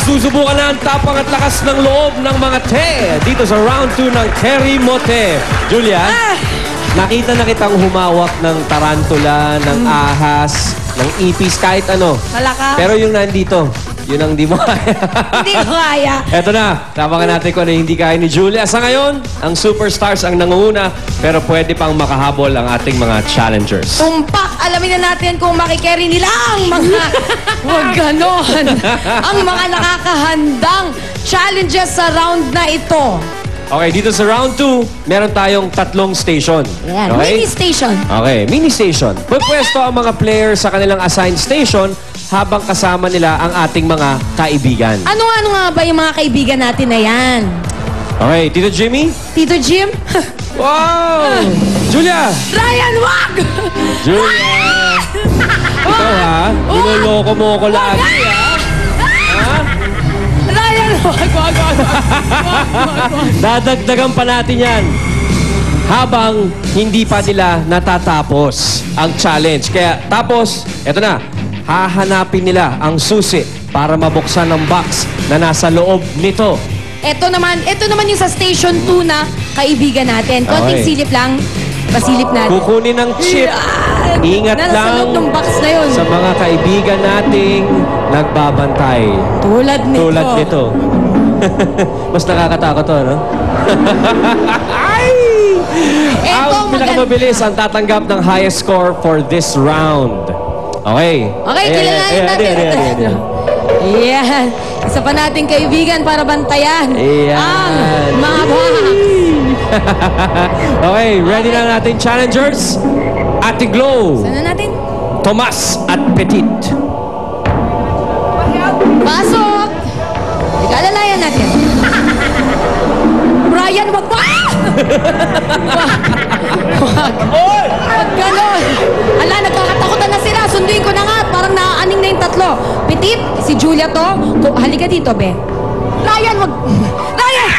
Masusubukan na ang tapang at lakas ng loob ng mga te dito sa round 2 ng Kerry Mote. Julia, nakita na kitang humawak ng tarantula, ng ahas, ng ipis, kahit ano. Malaka. Pero yung nandito, yun ang di mo kaya. Hindi ko kaya. Eto na, tapangan natin kung ano yung hindi kaya ni Julia. Sa ngayon, ang superstars ang nangunguna, pero pwede pang makahabol ang ating mga challengers. Tumpak, alamin na natin kung makikerry nila ang mga... Huwag ganon. Ang mga nakakahandang challenges sa round na ito. Okay, dito sa round 2, meron tayong 3 station. Yan, Okay? mini station. Okay, mini station. Pwepwesto ang mga players sa kanilang assigned station habang kasama nila ang ating mga kaibigan. Ano-ano nga ba yung mga kaibigan natin na yan? Okay, Tito Jimmy? Tito Jim? Wow! Julia! Ryan, wag! Julia! Ikaw ha? Niloloko mo ko lagi ha? Ha? Ryan, wag. Dadagdagan pa natin yan habang hindi pa nila natatapos ang challenge. Kaya tapos, eto na, hahanapin nila ang susi para mabuksan ang box na nasa loob nito. Ito naman yung sa station 2 na kaibigan natin. Konting Okay. silip lang. Pasilip natin. Kukunin ng chip. Ingat Nasa lang loob ng box na yun. sa mga kaibigan nating nagbabantay. Tulad nito. Tulad nito. Mas nakakatakot to, no? Ay! Eto, Ang pinakamabilis ang tatanggap ng highest score for this round. Okay. Okay, kilalanin natin. Ayan. Yan. Isa pa nating kaibigan para bantayan Ayan. ang mga box. Okay, ready na nating challengers? Ate Glow, Sana natin? Tomas at Petit. Pasok! Ikalalayan natin. Brian, wag ba? Wag ganon. Ala, nagkakatakutan na sila. Sunduin ko na nga. Parang naaaning na yung tatlo. Petit, si Julia to. Halika dito, be. Ryan, wag... Ryan!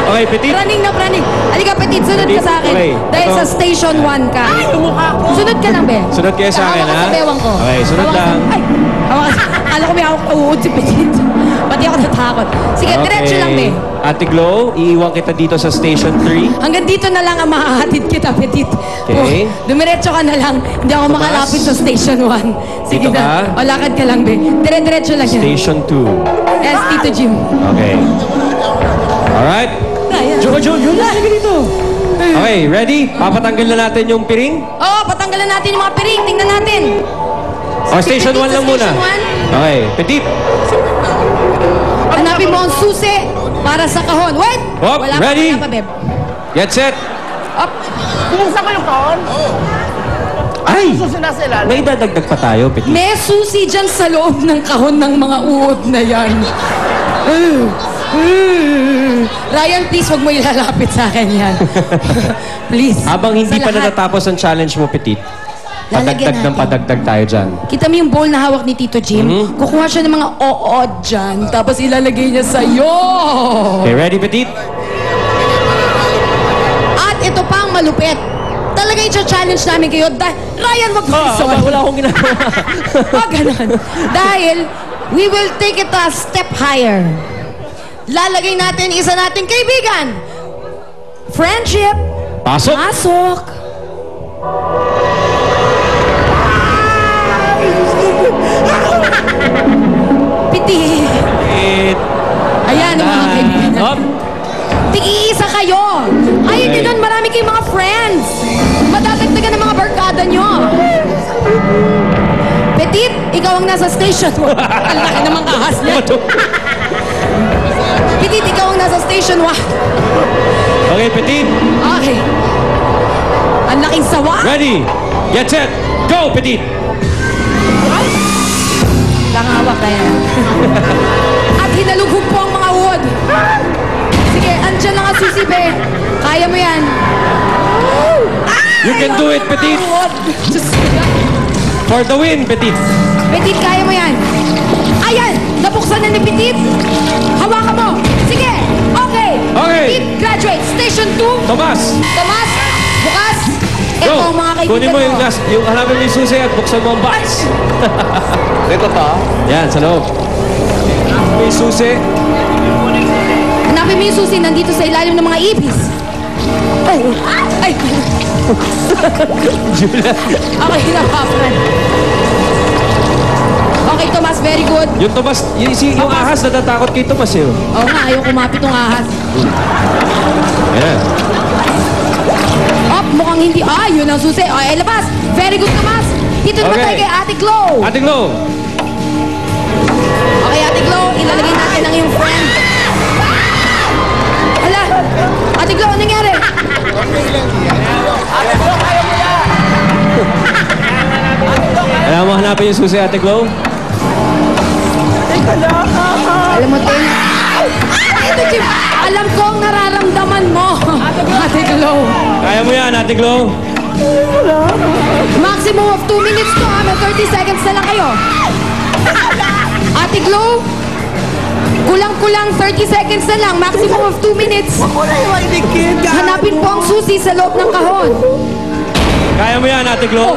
Okay, Petit. Running na, running. Halika, Petit, sunod ka sa akin. Okay. Dahil Ito. sa station 1 ka. Ay, tumukha ko. Sunod ka lang, be. Sunod kayo sa akin, Hawak ka ha? sa bewang ko. Okay, sunod Hawak ka lang. sa- Ay, hawak ka. Akala ko may hawak uod si Petit. Pati ako natakot. Sige, diretso lang, be. Ate Glow, iiwan kita dito sa station 3. Hanggang dito na lang ang mahahatid kita, Petit. Okay. Dumiretso ka na lang. Hindi ako Tomas? makalapit sa station 1. Sige Dito na. ka? O, lakad ka lang, be. Dire-diretso lang yan. Station 2. Yes, Tito Jim. Okay. Alright. Ryan. Julia, halika dito. Okay, ready? Papatanggal na natin yung piring? Oo, patanggalan natin yung mga piring. Tingnan natin. O, station 1 lang muna. Station 1. Okay, Petit. Hanapin mo ang susi para sa kahon. Wait! Hop, Wala ready? pa, Beb. Get set. Up. Binuksan ko yung kahon. Ay! Susunod na sila. May dadagdag pa tayo, Petit. May susi dyan sa loob ng kahon ng mga uod na yan. Ryan, please, huwag mo ilalapit sa akin yan. Please. Habang hindi Sa pa lahat. natatapos ang challenge mo, Petit, Lalagyan padagdag ng natin. padagdag tayo dyan. Kita mo yung bowl na hawak ni Tito Jim? Kukuha siya ng mga ood dyan, tapos ilalagay niya sa'yo. Okay, ready, Petit? At ito pa ang malupit. Talaga i-challenge namin kayo. Ryan, wag mo Wala akong ginagawa. Wag ganun. Dahil, we will take it a step higher. Lalagay natin isa nating kaibigan. Friendship. Pasok! Pasok. Piti. Petit. Ayan ang mga kaibigan. Hop. Tig-iisa kayo. Ayun Okay. nyo doon, marami kayong mga friends. Madadagdagan ng mga barkada nyo. Petit, ikaw ang nasa station. Ang laki namang ahas niya. Petit, ikaw ang nasa station 1. Okay, Petit. Okay. Ang laking sawa. Ready. Get set. Go, Petit. Lang hawak kaya. At hinalugog po ang mga wood. Sige, andyan lang ang susi, be. Kaya mo yan. You can do it, Petit. Diyos ko. For the win, Petit. Petit, kaya mo yan. Ayan! Nabuksan na ni Petit. Hawakan mo. Sige. Okay. Okay. Petit, graduate. Station 2. Tomas. Tomas, bukas. Eto, mga kaibigan Kunin mo ko. yung hanapin mo yung susi at buksan mo ang box. Dito to. Yan, sa loob. May susi. Hanapin mo yung susi nandito sa ilalim ng mga ibis. Ay! Ay! Julia. Okay, hinapapan. Okay, Tomas, very good. Yung Tomas, yung ahas natatakot kay Tomas eh. Oo nga, ayaw kumapit ng ahas. Yan. Oh, mukhang hindi. Ah, yun ang susi. Oh, labas. Very good, Tomas. Dito naman Okay. tayo kay Ate Glo. Ate Glo. Okay, Ate Glo, ilalagay natin ang iyong friend. Hala, Ate Glo, anong nangyari? Alam mo, hanapin yung susi, Ate Glo. Alam mo, Ting. Ito, Jim. Alam ko ang nararamdaman mo. Ate Glo. Kaya mo yan, Ate Glo. Maximum of 2 minutes to, ha? May 30 seconds na lang kayo. Ate Glo, kulang-kulang 30 seconds na lang. Maximum of 2 minutes. Hanapin po ang susi sa loob ng kahon. Kaya mo yan, Ate Glo.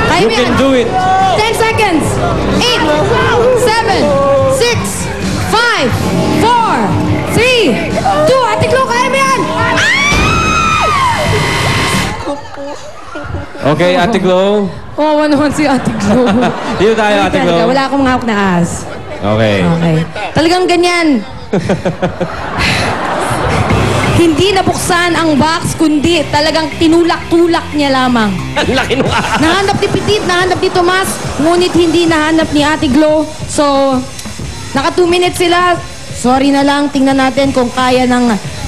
Kaya You mo can yan. do it. 10 seconds. 8, 7, 6, 5, 4, 3, 2. Ate Glo, kaya mo yan. Okay, Ate Glo. Kawawa naman si Ate Glo. Dito tayo, Ate Glo. Wala akong hawak na ahas. Okay. Okay. Talagang ganyan. Hindi nabuksan ang box, kundi talagang tinulak-tulak niya lamang. Ang laki nung ahas. Nahanap ni Petit, nahanap ni Tomas, ngunit hindi nahanap ni Ate Glo. So, naka 2 minutes sila. Sorry na lang, tingnan natin kung kaya ng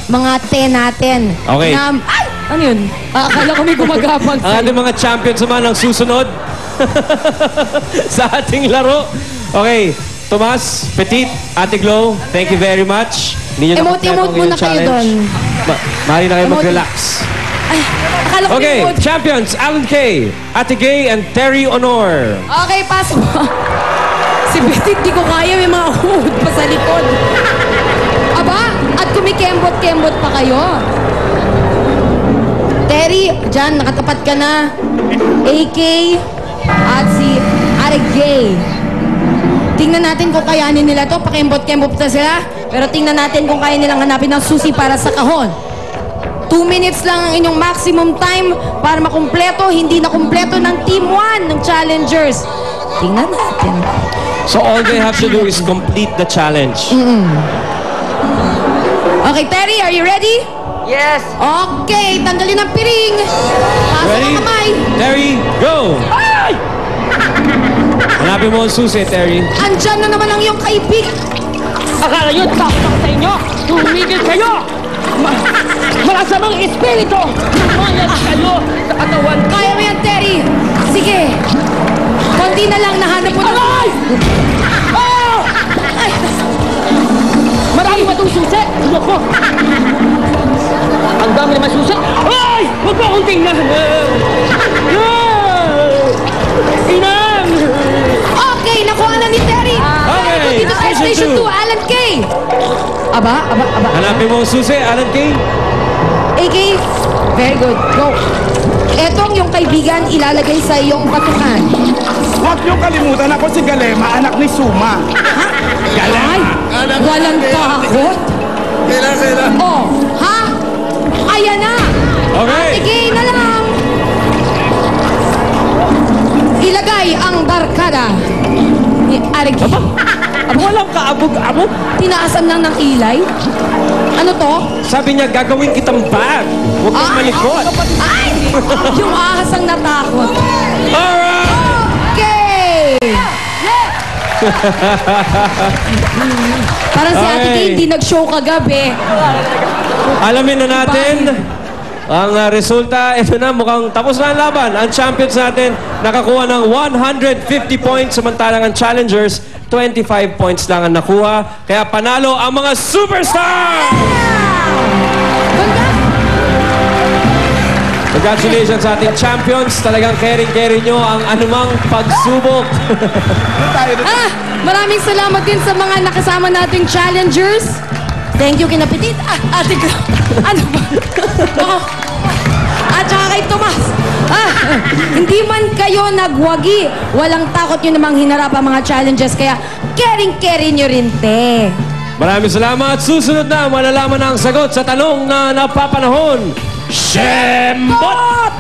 mga 10 natin. Okay. Ay! Ano yun? Akala ko may gumagapang Ang ating mga champions naman ang susunod sa ating laro. Okay, Tomas, Petit, Ate Glo, thank you very much. Hindi nyo Emote na-complete ang muna inyong kayo challenge. doon. Maaari na kayo Emote. mag-relax. Ay, akala ko Okay, may emote. champions, Alan Kay, Ate Gay, and Terry Honor. Okay, pasok. Si Petit, di ko kaya. May mga hood pa sa likod. Aba, at kumikembot-kembot pa kayo. Terry, dyan, nakatapat ka na. AK, at si Ate Gay. Tingnan natin kung kayanin nila to. Pakembot-kembot na sila. Pero tingnan natin kung kaya nilang hanapin ng susi para sa kahon. 2 minutes lang ang inyong maximum time para makumpleto. Hindi na kumpleto ng Team 1 ng Challengers. Tingnan natin. So all they have to do is complete the challenge. Okay, Terry, are you ready? Yes! Okay, tanggalin ang piring. Pasok Ready? ang kamay. Terry, go! Ay! Hanapin mo ang susi, Terry. Andyan na naman ang iyong kaibig. Akala nyo, takot ako sa inyo! Tumigil kayo! Malasamang espiritu! Lumayas kayo sa katawan ko! Kaya mo yan, Terry. Sige. Konti na lang, nahanap mo na. Aray! Oh! Ay, Marami ba itong susi? Loko! Ang dami naman susi! Ay! Huwag mo akong tingnan! Inang! okay, nakuha na ni Terry. Okay, Dito sa station Station 2, two. Alan Kay. Aba. Hanapin mo ang susi, Alan Kay. AK, very good. Go. Etong yung kaibigan ilalagay sa iyong batukan. Huwag niyong kalimutan ako si Galema, anak ni Suma. Ay, walang takot. Kailan? Oh, ha? Ayan na. Okay. Sige na lang. Ilagay ang barkada ni Argy. Walang kaabog-abog. Tinaasan lang ng ilay. Ano to? Sabi niya, gagawin kitang bag. Huwag kang malikot. Ay! Yung ahas ang natakot. Alright! Okay! Parang si Ate Okay. Kay hindi nag-show kagabi. Alamin na natin ang resulta. Ito na, mukhang tapos na ang laban. Ang champions natin nakakuha ng 150 points, samantalang ang challengers 25 points lang ang nakuha. Kaya panalo ang mga superstars! Congratulations sa ating champions. Talagang caring-caring nyo ang anumang pagsubok. Maraming salamat din sa mga nakasama nating challengers. Thank you kina Petit. Ate ko. Ano ba? Oh. At saka kay Tomas. Hindi man kayo nagwagi. Walang takot nyo namang hinarap ang mga challenges. Kaya caring-carry nyo rin, te. Maraming salamat. Susunod na, malalaman na ang sagot sa tanong na napapanahon. Shembot!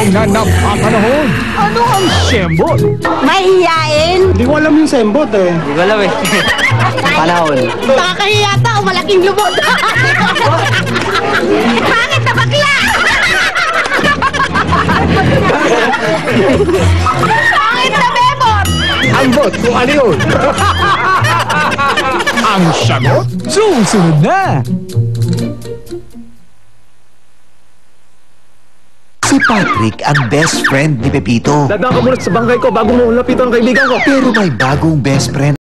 Na napapanahon. Ano ang sembot? Mahihiyain. Hindi ko alam yung sembot eh. Hindi ko alam eh. Panahon. Nakakahiya tao, malaking lubot. Pangit na bakla! Pangit na bebot! Ang bot, kung ano yun? Ang sagot? Susunod na! Si Patrick ang best friend ni Pepito. Dadaan ka muna sa bangkay ko bago mo lapitan ang kaibigan ko. Pero may bagong best friend